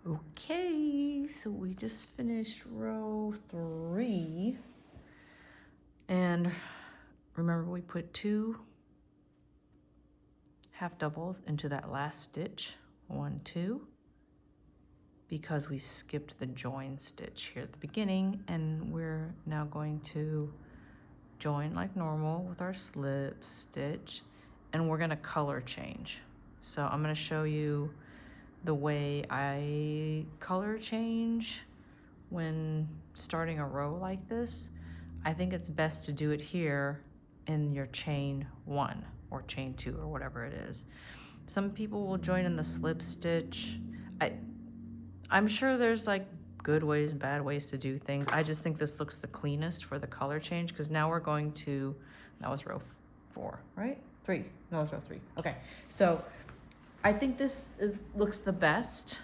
Okay, so we just finished row 3. And remember, we put 2 half doubles into that last stitch, 1, 2, because we skipped the join stitch here at the beginning, and we're now going to join like normal with our slip stitch, and we're gonna color change. So I'm gonna show you the way I color change when starting a row like this. I think it's best to do it here in your chain 1 or chain 2 or whatever it is. Some people will join in the slip stitch. I'm sure there's like good ways and bad ways to do things. I just think this looks the cleanest for the color change, because now we're going to, that was row 4, right? 3, no, that was row 3. Okay, so I think this looks the best,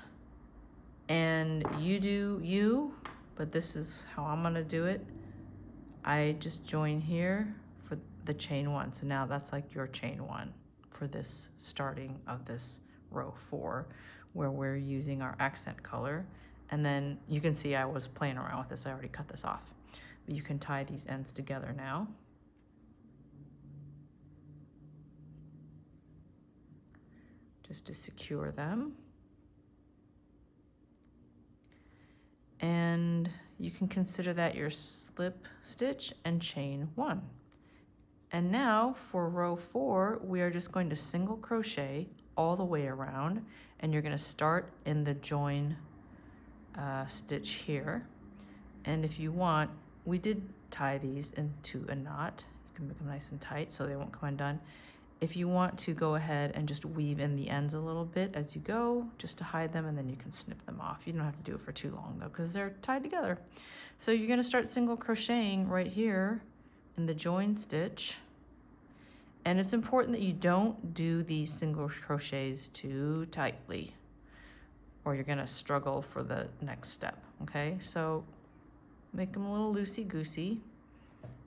and you do you, but this is how I'm gonna do it. I just join here for the chain 1. So now that's like your chain 1 for this starting of this row 4, where we're using our accent color. And then you can see I was playing around with this. I already cut this off. But you can tie these ends together now. Just to secure them. And you can consider that your slip stitch and chain 1. And now for row 4, we are just going to single crochet all the way around, and you're going to start in the join stitch here. And if you want, we did tie these into a knot. You can make them nice and tight so they won't come undone. If you want to go ahead and just weave in the ends a little bit as you go, just to hide them, and then you can snip them off. You don't have to do it for too long though, because they're tied together. So you're going to start single crocheting right here in the join stitch. And it's important that you don't do these single crochets too tightly, or you're gonna struggle for the next step, okay? So make them a little loosey-goosey.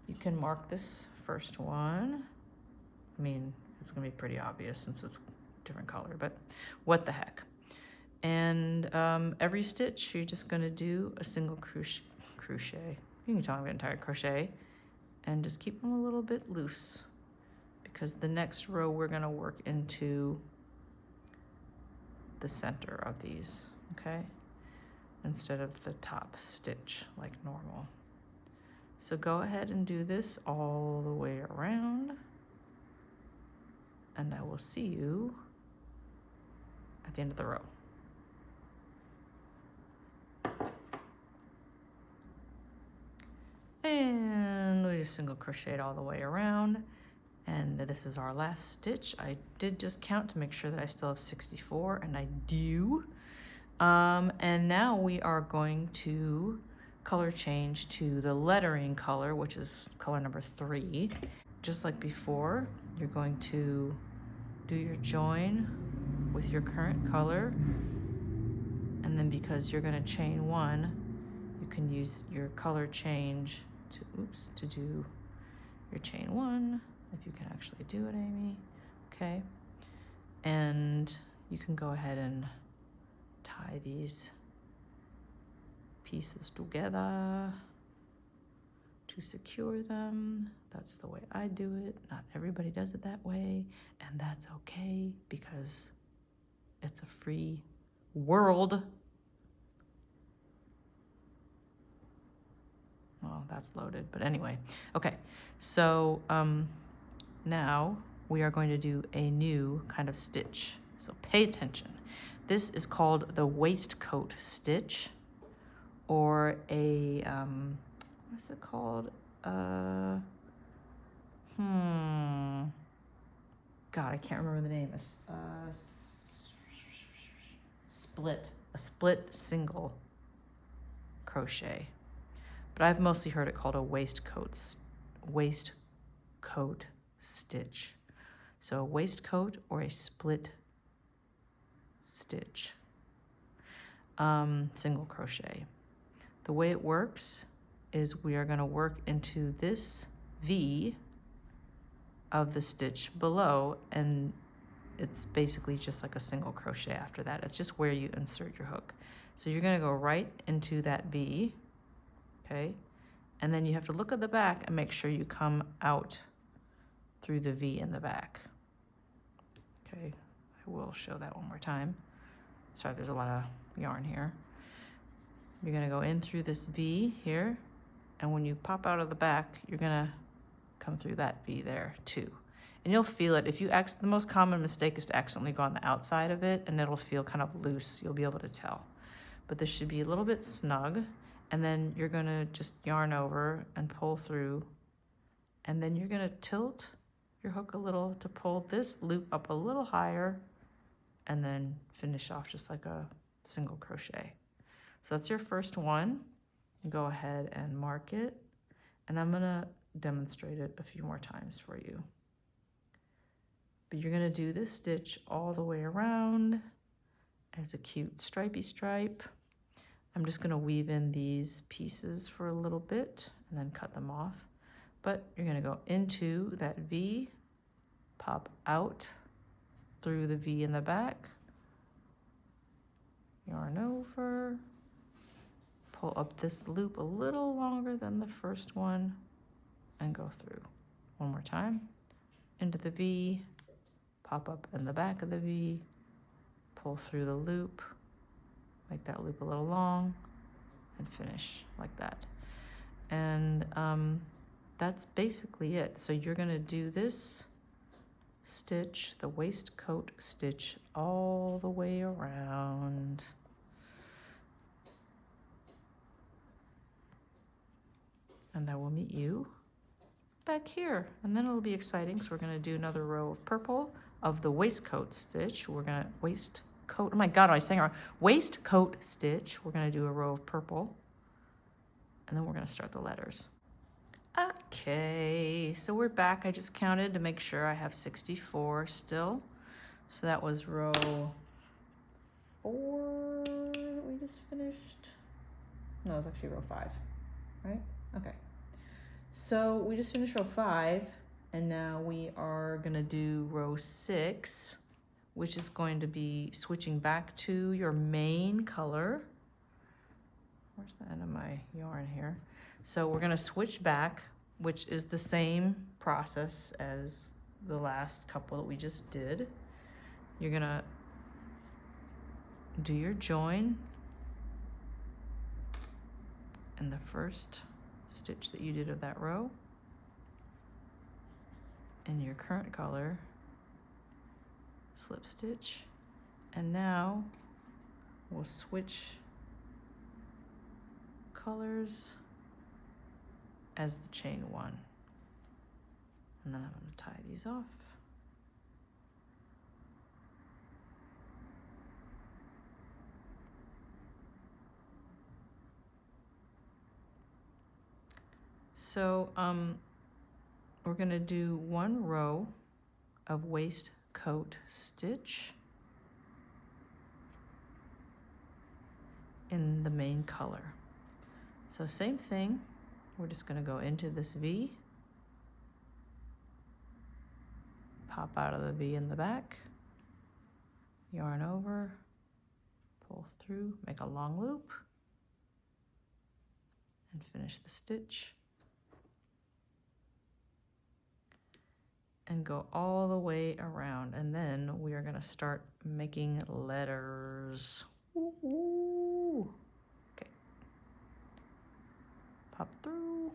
You can mark this first one. I mean, it's gonna be pretty obvious since it's different color, but what the heck. And every stitch, you're just gonna do a single crochet. You can tell I'm getting tired, crochet, and just keep them a little bit loose, because the next row we're gonna work into the center of these, okay? Instead of the top stitch like normal. So go ahead and do this all the way around, and I will see you at the end of the row. And we just single crocheted all the way around. And this is our last stitch. I did just count to make sure that I still have 64, and I do. And now we are going to color change to the lettering color, which is color number 3. Just like before, you're going to do your join with your current color. And then because you're gonna chain 1, you can use your color change to do your chain 1. If you can actually do it, Amy. Okay. And you can go ahead and tie these pieces together to secure them. That's the way I do it. Not everybody does it that way, and that's okay, because it's a free world. Well, that's loaded, but anyway. Okay, so now we are going to do a new kind of stitch. So pay attention. This is called the waistcoat stitch, or a, what's it called? God, I can't remember the name. A split single crochet. But I've mostly heard it called a waistcoat stitch. So a waistcoat or a split stitch, single crochet. The way it works is we are going to work into this V of the stitch below, and it's basically just like a single crochet after that. It's just where you insert your hook. So you're gonna go right into that V, okay? And then you have to look at the back and make sure you come out through the V in the back. Okay, I will show that one more time. Sorry, there's a lot of yarn here. You're gonna go in through this V here, and when you pop out of the back, you're gonna come through that V there too. And you'll feel it. If you the most common mistake is to accidentally go on the outside of it, and it'll feel kind of loose. You'll be able to tell. But this should be a little bit snug, and then you're gonna just yarn over and pull through, and then you're gonna tilt your hook a little to pull this loop up a little higher, and then finish off just like a single crochet. So that's your first one. Go ahead and mark it, and I'm gonna demonstrate it a few more times for you. But you're gonna do this stitch all the way around as a cute stripey stripe. I'm just gonna weave in these pieces for a little bit and then cut them off. But you're gonna go into that V, pop out through the V in the back, yarn over, pull up this loop a little longer than the first one, and go through. One more time, into the V, pop up in the back of the V, pull through the loop, make that loop a little long, and finish like that. And that's basically it. So you're gonna do this stitch, the waistcoat stitch, all the way around. And I will meet you back here. And then it'll be exciting. So we're gonna do another row of purple of the waistcoat stitch. We're gonna waistcoat, oh my God, I was saying wrong. Waistcoat stitch. We're gonna do a row of purple. And then we're gonna start the letters. Okay, so we're back. I just counted to make sure I have 64 still. So that was row 4 that we just finished. No, it's actually row 5, right? Okay. So we just finished row 5, and now we are gonna do row 6, which is going to be switching back to your main color. Where's the end of my yarn here? So we're gonna switch back, which is the same process as the last couple that we just did. You're gonna do your join in the first stitch that you did of that row in your current color, slip stitch, and now we'll switch colors as the chain 1. And then I'm going to tie these off. So we're going to do 1 row of waistcoat stitch in the main color. So same thing, we're just gonna go into this V, pop out of the V in the back, yarn over, pull through, make a long loop, and finish the stitch. And go all the way around, and then we are gonna start making letters. Ooh. Okay. Pop through.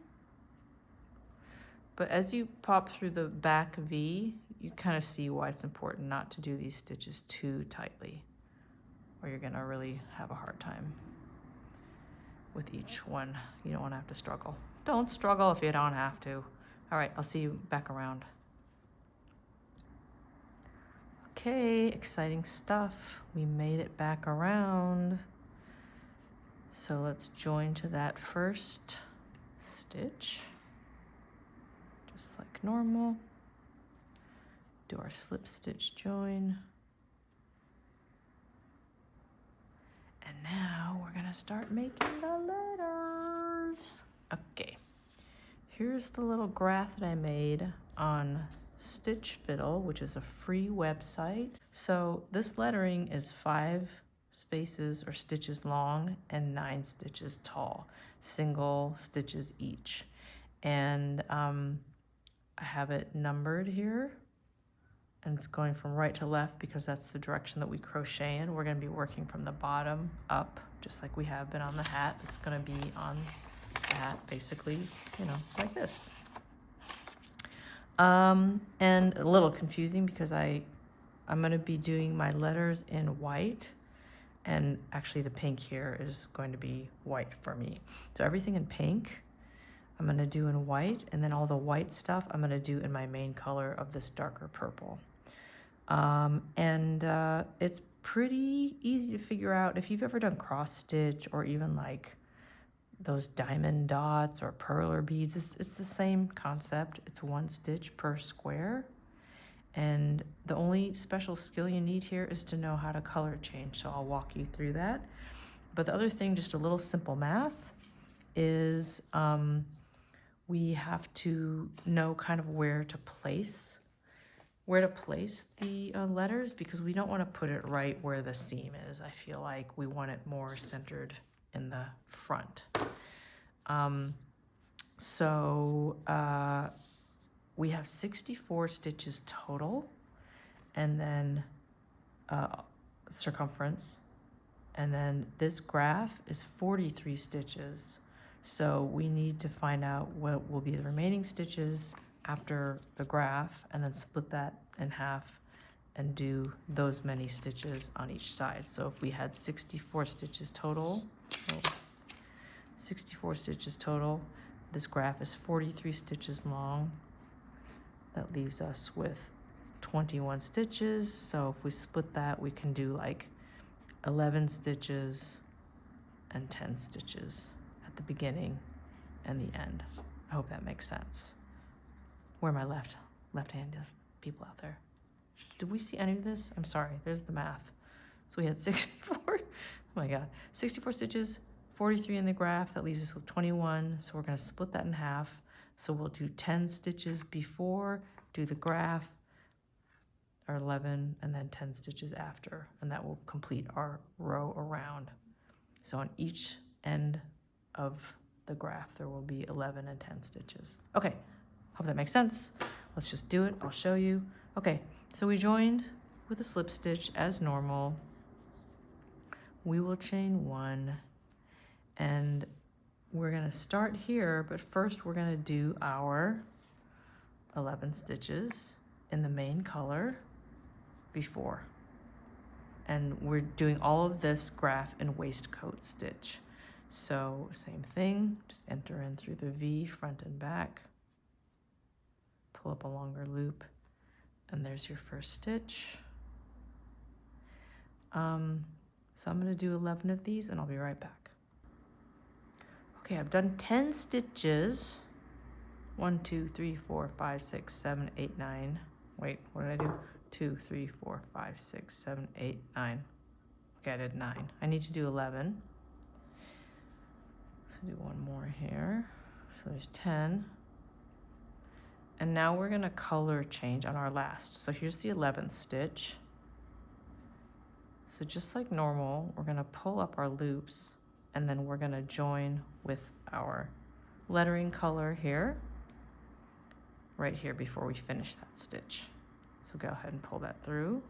But as you pop through the back V, you kind of see why it's important not to do these stitches too tightly, or you're gonna really have a hard time with each one. You don't wanna have to struggle. Don't struggle if you don't have to. All right, I'll see you back around. Okay, exciting stuff. We made it back around. So let's join to that first stitch, just like normal. Do our slip stitch join. And now we're gonna start making the letters. Okay, here's the little graph that I made on Stitch Fiddle, which is a free website. So this lettering is 5 spaces or stitches long and 9 stitches tall, single stitches each. And I have it numbered here, and it's going from right to left because that's the direction that we crochet in. We're going to be working from the bottom up, just like we have been on the hat. It's going to be on the hat basically, you know, like this. And a little confusing because I'm going to be doing my letters in white, and actually the pink here is going to be white for me. So everything in pink I'm going to do in white, and then all the white stuff I'm going to do in my main color of this darker purple. It's pretty easy to figure out if you've ever done cross stitch or even like those diamond dots or perler beads. It's the same concept. It's 1 stitch per square, and the only special skill you need here is to know how to color change, so I'll walk you through that. But the other thing, just a little simple math, is we have to know kind of where to place the letters, because we don't want to put it right where the seam is. I feel like we want it more centered in the front. We have 64 stitches total, and then circumference, and then this graph is 43 stitches. So we need to find out what will be the remaining stitches after the graph, and then split that in half and do those many stitches on each side. So if we had 64 stitches total, this graph is 43 stitches long. That leaves us with 21 stitches. So if we split that, we can do like 11 stitches and 10 stitches at the beginning and the end. I hope that makes sense. Where are my left-handed people out there? Did we see any of this? I'm sorry, there's the math. So we had 64, oh my God, 64 stitches, 43 in the graph, that leaves us with 21. So we're gonna split that in half. So we'll do 10 stitches before, do the graph, or 11, and then 10 stitches after, and that will complete our row around. So on each end of the graph, there will be 11 and 10 stitches. Okay, hope that makes sense. Let's just do it, I'll show you. Okay, so we joined with a slip stitch as normal. We will chain 1, and we're gonna start here, but first we're gonna do our 11 stitches in the main color before. And we're doing all of this graph in waistcoat stitch. So same thing, just enter in through the V front and back, pull up a longer loop, and there's your first stitch. So I'm gonna do 11 of these, and I'll be right back. Okay, I've done 10 stitches. 1, 2, 3, 4, 5, 6, 7, 8, 9. Wait, what did I do? 2, 3, 4, 5, 6, 7, 8, 9. Okay, I did 9. I need to do 11. So do one more here. So there's 10. And now we're gonna color change on our last. So here's the 11th stitch. So just like normal, we're gonna pull up our loops, and then we're gonna join with our lettering color here, right here before we finish that stitch. So go ahead and pull that through.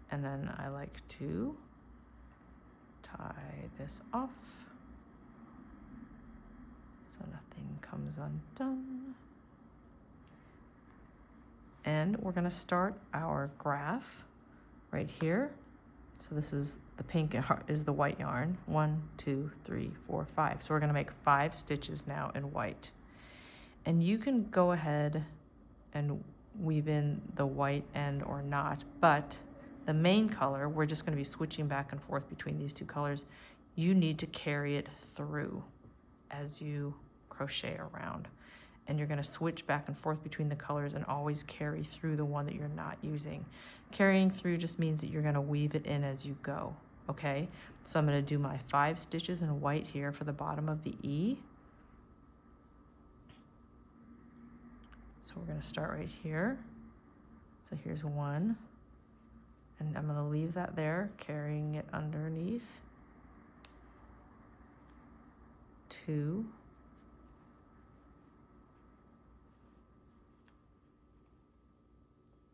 And then I like to tie this off so nothing comes undone. And we're gonna start our graph right here. So this is the pink is the white yarn. 1, 2, 3, 4, 5. So we're gonna make 5 stitches now in white. And you can go ahead and weave in the white end or not, but the main color, we're just gonna be switching back and forth between these two colors. You need to carry it through as you crochet around. And you're gonna switch back and forth between the colors and always carry through the one that you're not using. Carrying through just means that you're gonna weave it in as you go, okay? So I'm gonna do my 5 stitches in white here for the bottom of the E. So we're gonna start right here. So here's 1, and I'm gonna leave that there, carrying it underneath. 2,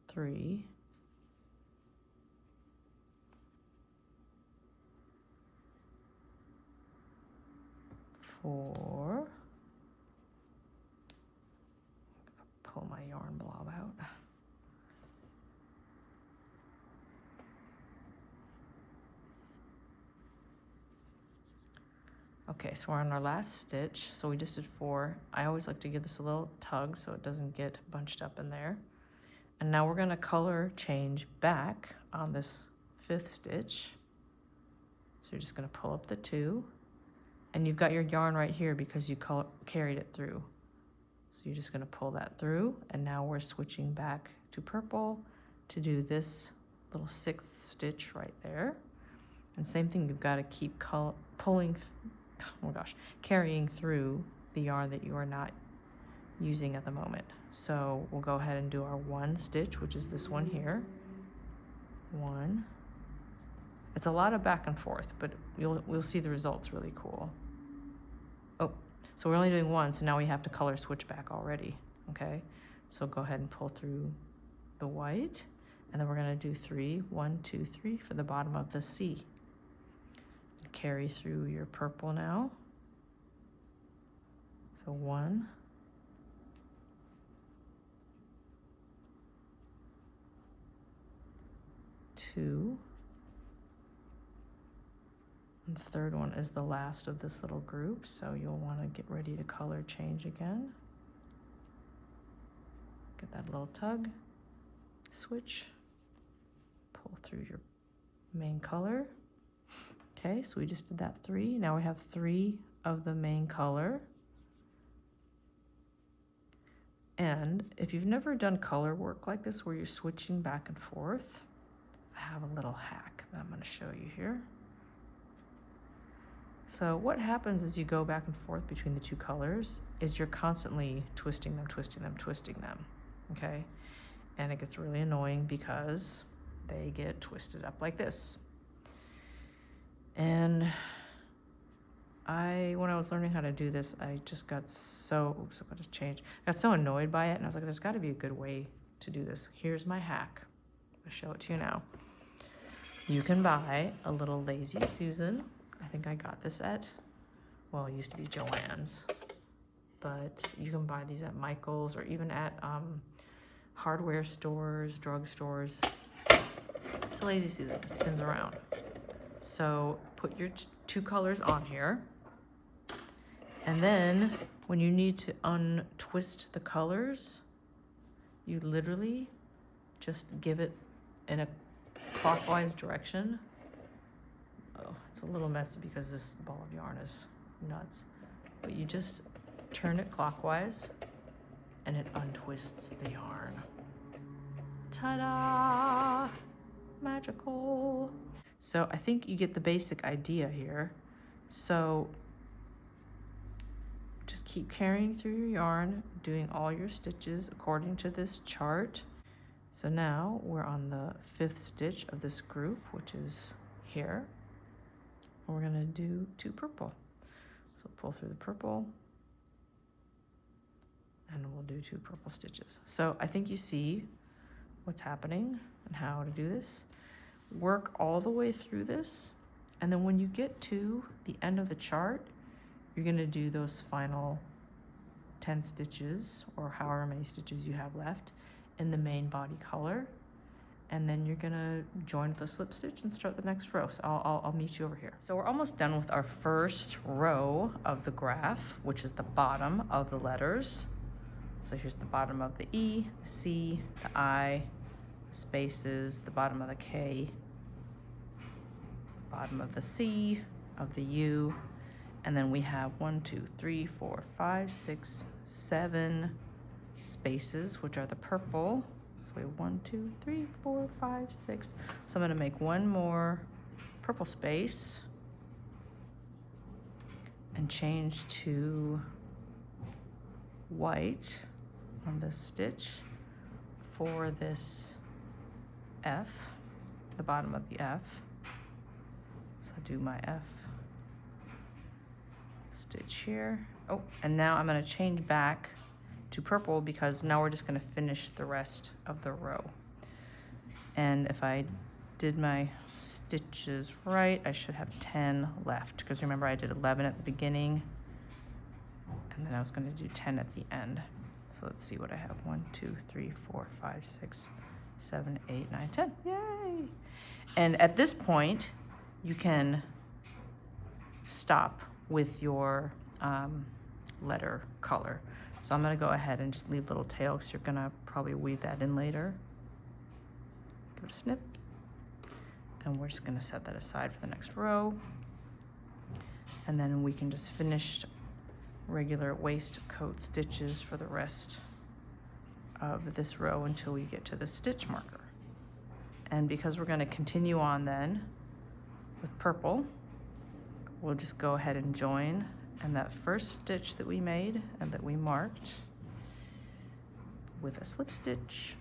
3, 4. Pull my yarn blob out. Okay, so we're on our last stitch. So we just did 4. I always like to give this a little tug so it doesn't get bunched up in there. And now we're gonna color change back on this 5th stitch. So you're just gonna pull up the 2, and you've got your yarn right here because you carried it through. So you're just gonna pull that through, and now we're switching back to purple to do this little 6th stitch right there. And same thing, you've gotta keep carrying through the yarn that you are not using at the moment. So we'll go ahead and do our 1 stitch, which is this one here. 1. It's a lot of back and forth, but we'll see the results really cool. Oh, so we're only doing 1, so now we have to color switch back already, okay? So go ahead and pull through the white, and then we're gonna do 3, 1, 2, 3 for the bottom of the C. Carry through your purple now. So 1, 2, and the 3rd one is the last of this little group, so you'll want to get ready to color change again. Get that little tug, switch, pull through your main color. Okay, so we just did that 3. Now we have 3 of the main color. And if you've never done color work like this where you're switching back and forth, I have a little hack that I'm going to show you here. So what happens as you go back and forth between the 2 colors is you're constantly twisting them, twisting them, twisting them, okay? And it gets really annoying because they get twisted up like this. And when I was learning how to do this, I just got so annoyed by it, and I was like, there's got to be a good way to do this. Here's my hack. I'll show it to you now. You can buy a little Lazy Susan. I think I got this it used to be Joann's, but you can buy these at Michael's or even at hardware stores, drugstores. It's a Lazy Susan. It spins around. So put your 2 colors on here, and then when you need to untwist the colors, you literally just give it in a clockwise direction. Oh, it's a little messy because this ball of yarn is nuts, but you just turn it clockwise and it untwists the yarn. Ta-da! Magical. So I think you get the basic idea here. So just keep carrying through your yarn, doing all your stitches according to this chart. So now we're on the 5th stitch of this group, which is here. And we're gonna do 2 purple. So pull through the purple, and we'll do 2 purple stitches. So I think you see what's happening and how to do this. Work all the way through this, and then when you get to the end of the chart, you're gonna do those final 10 stitches or however many stitches you have left in the main body color, and then you're gonna join the slip stitch and start the next row. So I'll meet you over here. So we're almost done with our first row of the graph, which is the bottom of the letters. So here's the bottom of the E, the C, the I, the spaces, the bottom of the K, bottom of the C, of the U, and then we have 1, 2, 3, 4, 5, 6, 7 spaces, which are the purple. So we have 1, 2, 3, 4, 5, 6. So I'm gonna make 1 more purple space and change to white. on this stitch for this F, the bottom of the F. So I do my F stitch here. Oh, and now I'm going to change back to purple because now we're just going to finish the rest of the row. And if I did my stitches right, I should have 10 left, because remember I did 11 at the beginning and then I was going to do 10 at the end. So let's see what I have. 1, 2, 3, 4, 5, 6, 7, 8, 9, 10. Yay! And at this point, you can stop with your letter color. So I'm going to go ahead and just leave little tail because you're going to probably weave that in later. Give it a snip. And we're just going to set that aside for the next row. And then we can just finish regular waistcoat stitches for the rest of this row until we get to the stitch marker. And because we're going to continue on then with purple, we'll just go ahead and join. And that first stitch that we made and that we marked with a slip stitch,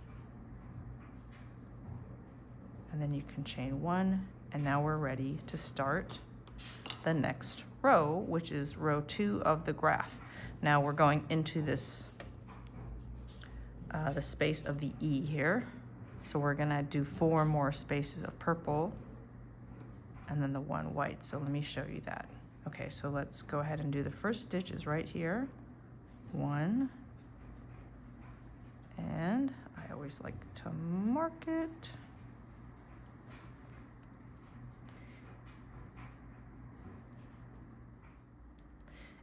and then you can chain 1, and now we're ready to start the next row, which is row 2 of the graph. Now we're going into this the space of the E here, so we're gonna do 4 more spaces of purple and then the 1 white. So let me show you that. Okay, so let's go ahead and do the first stitch is right here. 1, and I always like to mark it.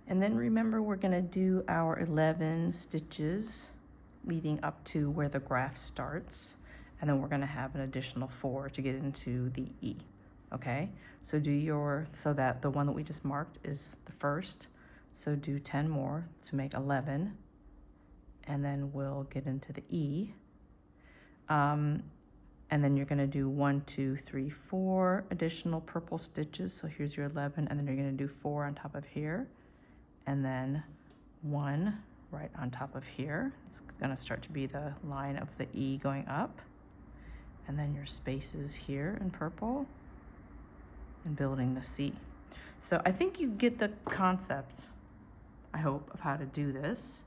And then remember, we're gonna do our 11 stitches leading up to where the graph starts. And then we're gonna have an additional 4 to get into the E, okay? So so that the one that we just marked is the first. So do 10 more to make 11. And then we'll get into the E. And then you're gonna do 1, 2, 3, 4 additional purple stitches. So here's your 11, and then you're gonna do 4 on top of here. And then 1 right on top of here. It's gonna start to be the line of the E going up. And then your spaces here in purple and building the C. So I think you get the concept, I hope, of how to do this.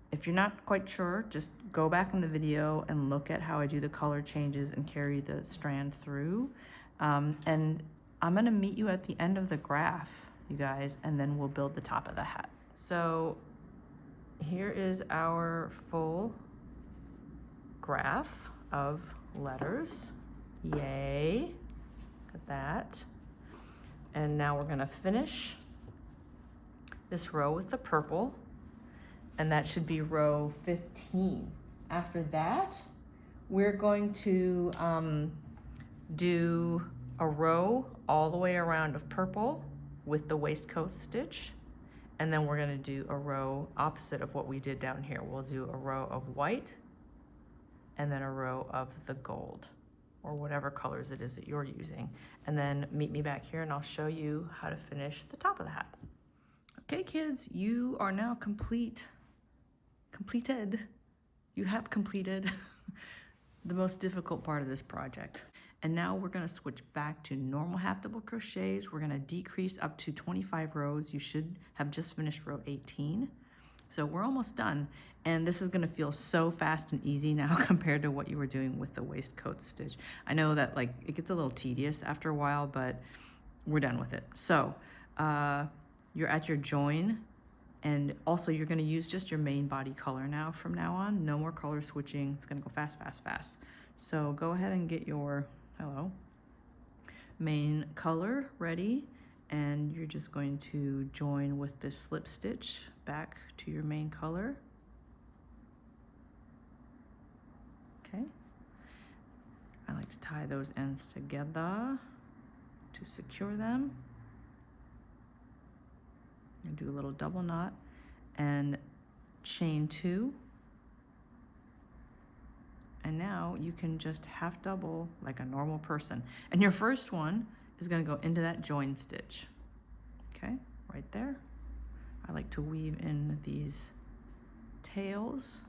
If you're not quite sure, just go back in the video and look at how I do the color changes and carry the strand through. And I'm gonna meet you at the end of the graph, you guys, and then we'll build the top of the hat. So here is our full graph of letters. Yay, look at that. And now we're gonna finish this row with the purple, and that should be row 15. After that, we're going to do a row all the way around of purple with the waistcoat stitch, and then we're gonna do a row opposite of what we did down here. We'll do a row of white and then a row of the gold, or whatever colors it is that you're using. And then meet me back here and I'll show you how to finish the top of the hat. Okay, kids, you are now completed. You have completed the most difficult part of this project. And now we're gonna switch back to normal half double crochets. We're gonna decrease up to 25 rows. You should have just finished row 18. So we're almost done. And this is gonna feel so fast and easy now compared to what you were doing with the waistcoat stitch. I know that like it gets a little tedious after a while, but we're done with it. So you're at your join, and also you're gonna use just your main body color now from now on. No more color switching. It's gonna go fast, fast, fast. So go ahead and get your, main color ready, and you're just going to join with this slip stitch back to your main color. Okay. I like to tie those ends together to secure them. And do a little double knot and chain 2. And now you can just half double like a normal person. And your first one is gonna go into that join stitch. Okay, right there. I like to weave in these tails.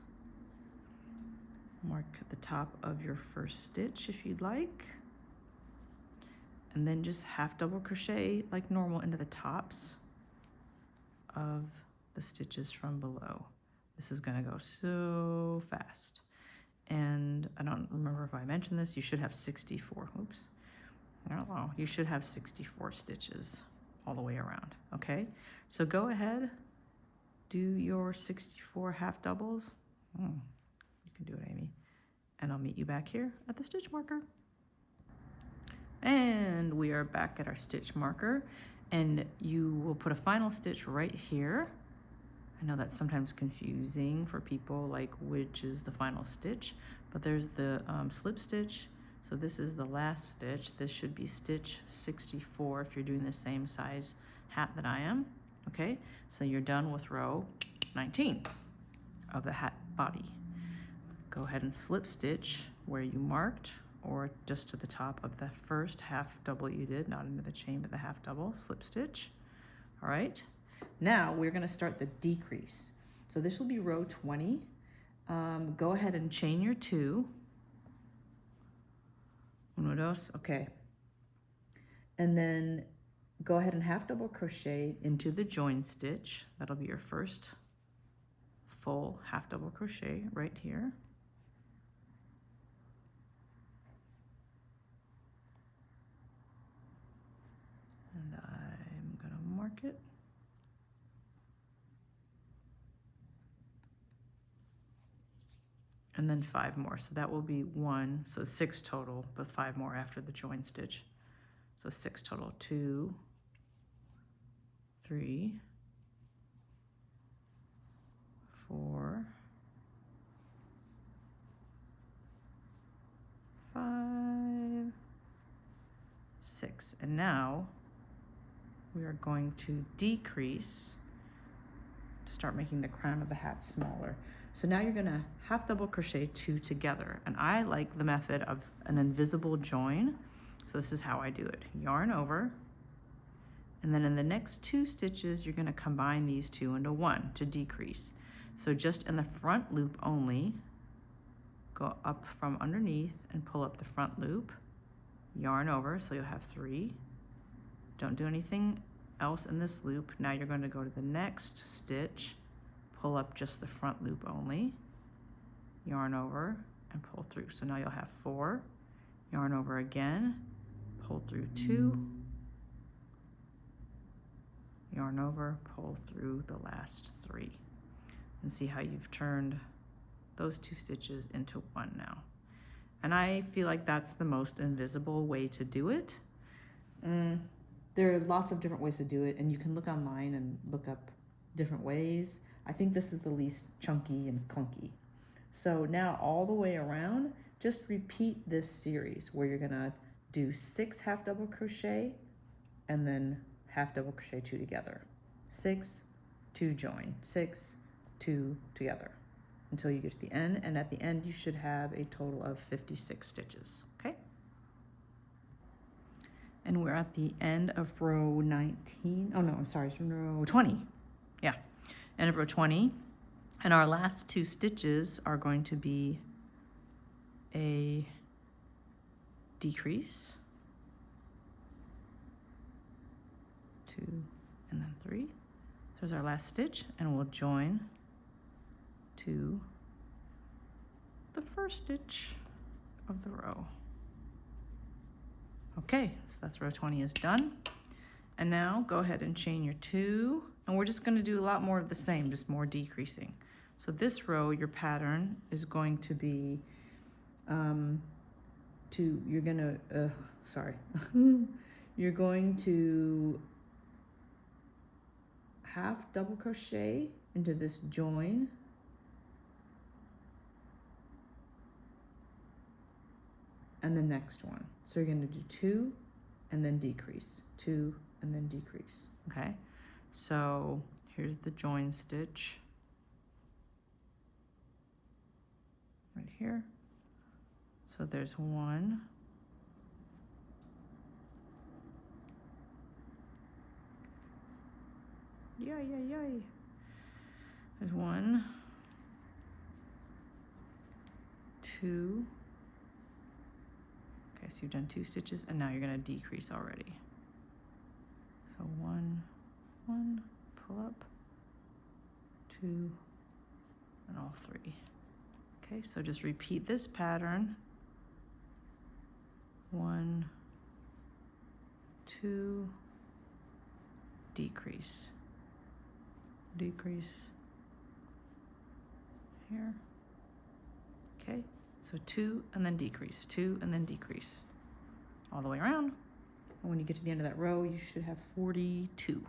Mark the top of your first stitch if you'd like. And then just half double crochet like normal into the tops of the stitches from below. This is gonna go so fast. And I don't remember if I mentioned this, you should have 64, oops. I don't know, you should have 64 stitches all the way around, okay? So go ahead, do your 64 half doubles. You can do it, Amy. And I'll meet you back here at the stitch marker. And we are back at our stitch marker, and you will put a final stitch right here. I know that's sometimes confusing for people, like which is the final stitch, but there's the slip stitch. So this is the last stitch. This should be stitch 64 if you're doing the same size hat that I am, okay? So you're done with row 19 of the hat body. Go ahead and slip stitch where you marked, or just to the top of the first half double you did, not into the chain, but the half double, slip stitch. All right, now we're gonna start the decrease. So this will be row 20. Go ahead and chain your 2. Uno, dos, okay. And then go ahead and half double crochet into the join stitch. That'll be your first full half double crochet right here. And I'm gonna mark it. And then 5 more, so that will be 1, so 6 total, but 5 more after the join stitch. So 6 total, 2, 3, 4, 5, 6. And now we are going to decrease to start making the crown of the hat smaller. So now you're gonna half double crochet 2 together. And I like the method of an invisible join. So this is how I do it. Yarn over, and then in the next 2 stitches, you're gonna combine these 2 into 1 to decrease. So just in the front loop only, go up from underneath and pull up the front loop, yarn over, so you'll have 3. Don't do anything else in this loop. Now you're going to go to the next stitch, pull up just the front loop only, yarn over and pull through. So now you'll have 4, yarn over again, pull through 2, yarn over, pull through the last 3. And see how you've turned those 2 stitches into 1 now. And I feel like that's the most invisible way to do it. There are lots of different ways to do it, and you can look online and look up different ways. I think this is the least chunky and clunky. So now all the way around, just repeat this series where you're gonna do 6 half double crochet and then half double crochet 2 together. 6, 2 join, 6, 2 together until you get to the end. And at the end, you should have a total of 56 stitches, okay? And we're at the end of row 19. Oh no, I'm sorry, it's from row 20. Yeah, end of row 20. And our last 2 stitches are going to be a decrease, 2, and then 3. So there's our last stitch, and we'll join to the first stitch of the row. Okay, so that's row 20 is done. And now go ahead and chain your 2, and we're just gonna do a lot more of the same, just more decreasing. So this row, your pattern is going to be, you're going to half double crochet into this join, and the next one. So you're gonna do 2 and then decrease, 2 and then decrease, okay? So here's the join stitch right here. So there's 1, there's 1, 2. Okay, so you've done 2 stitches, and now you're going to decrease already. So 1, 1, pull up, 2, and all 3. Okay, so just repeat this pattern. 1, 2, decrease, decrease here. Okay, so 2 and then decrease, 2 and then decrease, all the way around. And when you get to the end of that row, you should have 42.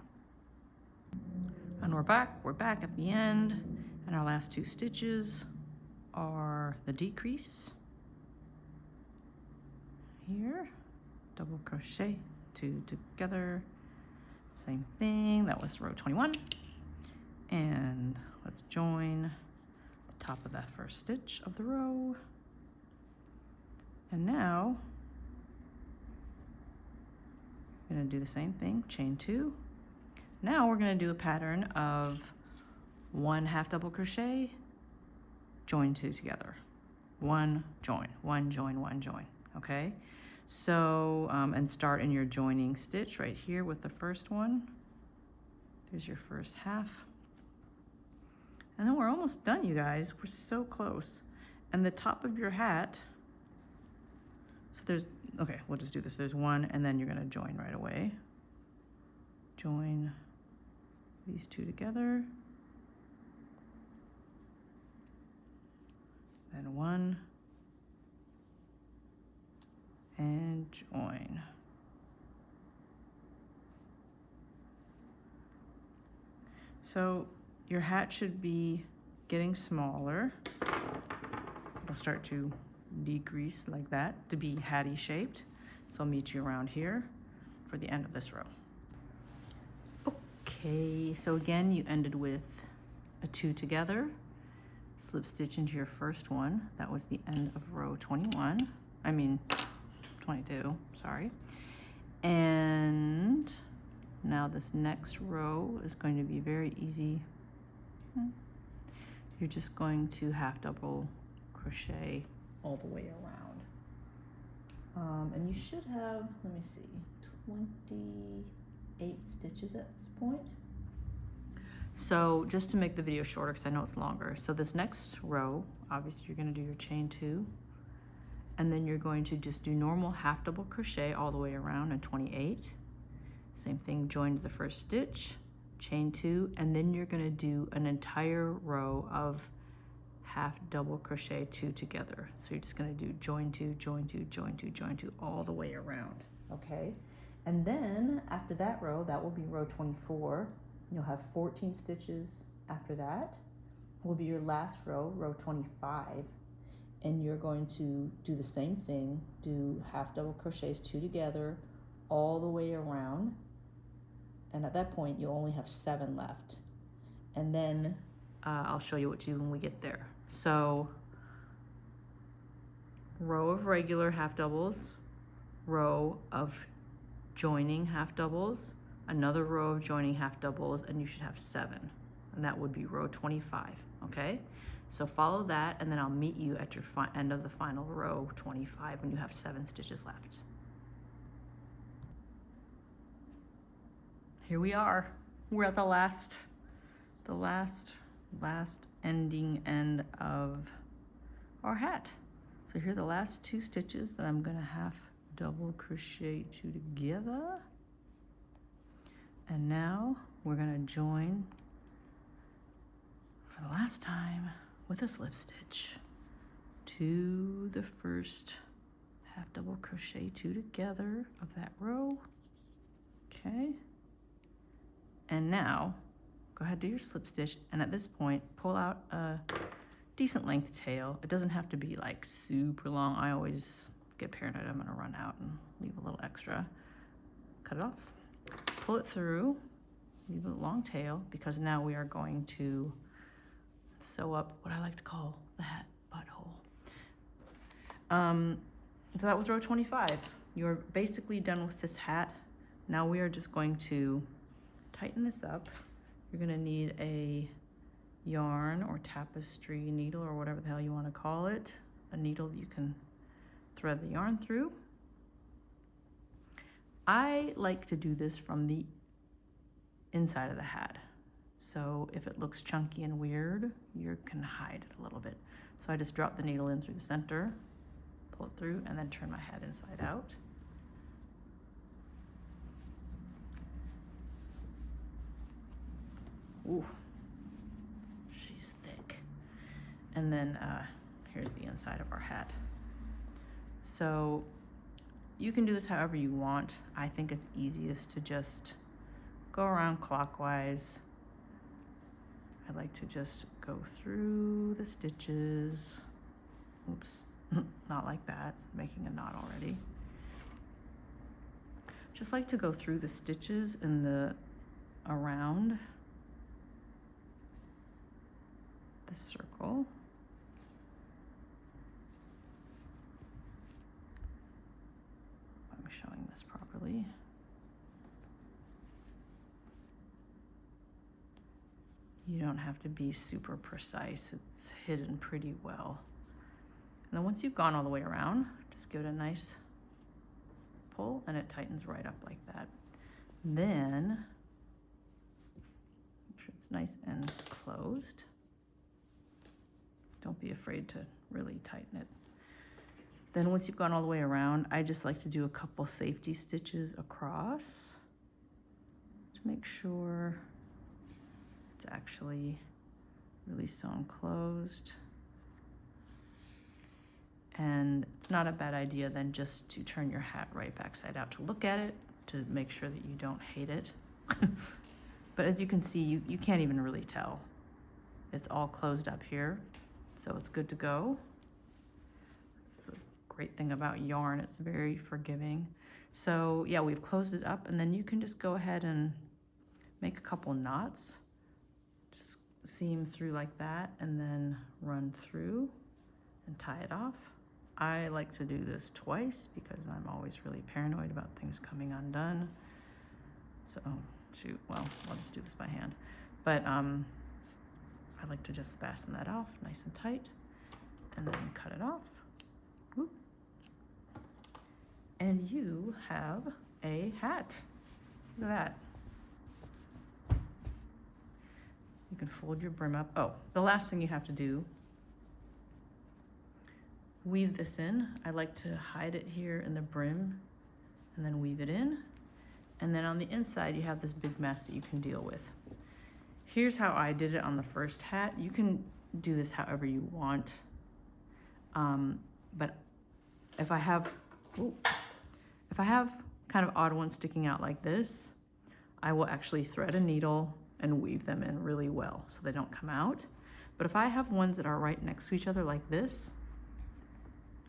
And we're back at the end, and our last 2 stitches are the decrease here, double crochet, 2 together, same thing, that was row 21. And let's join the top of that first stitch of the row. And now we're going to do the same thing, chain 2. Now we're going to do a pattern of 1 half double crochet, join 2 together, 1 join, 1 join, 1 join. Okay, so and start in your joining stitch right here with the first one. There's your first half, and then we're almost done, you guys. We're so close. And the top of your hat, so there's, okay, we'll just do this. There's 1, and then you're going to join right away. Join these 2 together, then 1, and join. So your hat should be getting smaller. It'll start to decrease like that to be hatty shaped. So I'll meet you around here for the end of this row. Okay, so again, you ended with a 2 together, slip stitch into your first one. That was the end of row 22, sorry. And now this next row is going to be very easy. You're just going to half double crochet all the way around. And you should have, let me see, 28 stitches at this point. So just to make the video shorter, because I know it's longer, so this next row, obviously you're going to do your chain 2, and then you're going to just do normal half double crochet all the way around and 28. Same thing, join to the first stitch, chain 2, and then you're going to do an entire row of half double crochet 2 together. So you're just going to do join 2, join 2, join 2, join 2 all the way around. Okay, and then after that row, that will be row 24. You'll have 14 stitches after that. Will be your last row, row 25, and you're going to do the same thing, do half double crochets 2 together all the way around, and at that point you only have 7 left. And then I'll show you what to do when we get there. So row of regular half doubles, row of joining half doubles, another row of joining half doubles, and you should have 7, and that would be row 25. Okay, so follow that, and then I'll meet you at your end of the final row 25 when you have 7 stitches left. Here we are. We're at the last ending end of our hat. So here are the last 2 stitches that I'm gonna half double crochet 2 together. And now we're gonna join for the last time with a slip stitch to the first half double crochet 2 together of that row. Okay. And now go ahead, do your slip stitch, and at this point pull out a decent length tail. It doesn't have to be like super long. I always get paranoid I'm gonna run out and leave a little extra. Cut it off, pull it through, leave a long tail, because now we are going to sew up what I like to call the hat butthole. So that was row 25. You're basically done with this hat. Now we are just going to tighten this up. You're gonna need a yarn or tapestry needle or whatever the hell you wanna call it. a needle you can thread the yarn through. I like to do this from the inside of the hat. So if it looks chunky and weird, you can hide it a little bit. So I just drop the needle in through the center, pull it through, and then turn my hat inside out. Ooh, she's thick. And then here's the inside of our hat. So you can do this however you want. I think it's easiest to just go around clockwise. I like to just go through the stitches. Oops, not like that, making a knot already. Just like to go through the stitches in the around the circle. I'm showing this properly. You don't have to be super precise. It's hidden pretty well. And then once you've gone all the way around, just give it a nice pull and it tightens right up like that. Then, make sure it's nice and closed. Don't be afraid to really tighten it. Then once you've gone all the way around, I just like to do a couple safety stitches across to make sure it's actually really sewn closed. And it's not a bad idea then just to turn your hat right backside out to look at it, to make sure that you don't hate it. But as you can see, you can't even really tell. It's all closed up here, so it's good to go. It's the great thing about yarn, it's very forgiving. So yeah, we've closed it up, and then you can just go ahead and make a couple knots. Just seam through like that and then run through and tie it off. I like to do this twice because I'm always really paranoid about things coming undone. So, shoot, well, I'll just do this by hand. But I like to just fasten that off nice and tight and then cut it off. Whoop. And you have a hat. Look at that. You can fold your brim up. Oh, the last thing you have to do, weave this in. I like to hide it here in the brim and then weave it in. And then on the inside, you have this big mess that you can deal with. Here's how I did it on the first hat. You can do this however you want. But if I have kind of odd ones sticking out like this, I will actually thread a needle and weave them in really well so they don't come out. But if I have ones that are right next to each other like this,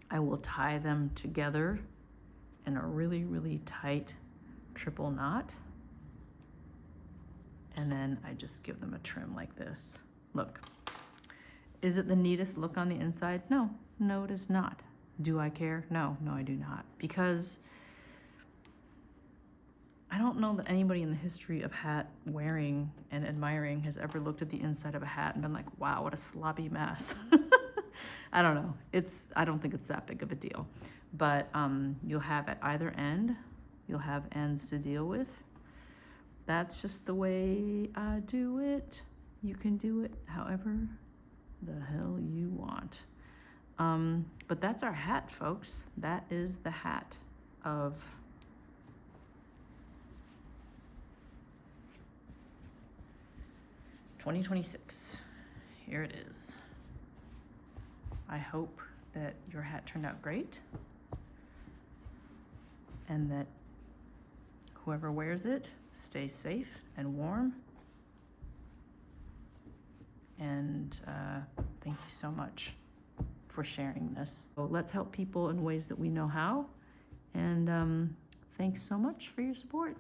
I will tie them together in a really, really tight triple knot. And then I just give them a trim like this. Look, is it the neatest look on the inside? No, no, it is not. Do I care? No, no, I do not. Because I don't know that anybody in the history of hat wearing and admiring has ever looked at the inside of a hat and been like, wow, what a sloppy mess. I don't know. I don't think it's that big of a deal. But you'll have at either end, you'll have ends to deal with. That's just the way I do it. You can do it however the hell you want. But that's our hat, folks. That is the hat of 2026. Here it is. I hope that your hat turned out great and that whoever wears it stays safe and warm. And thank you so much for sharing this. So let's help people in ways that we know how. And thanks so much for your support.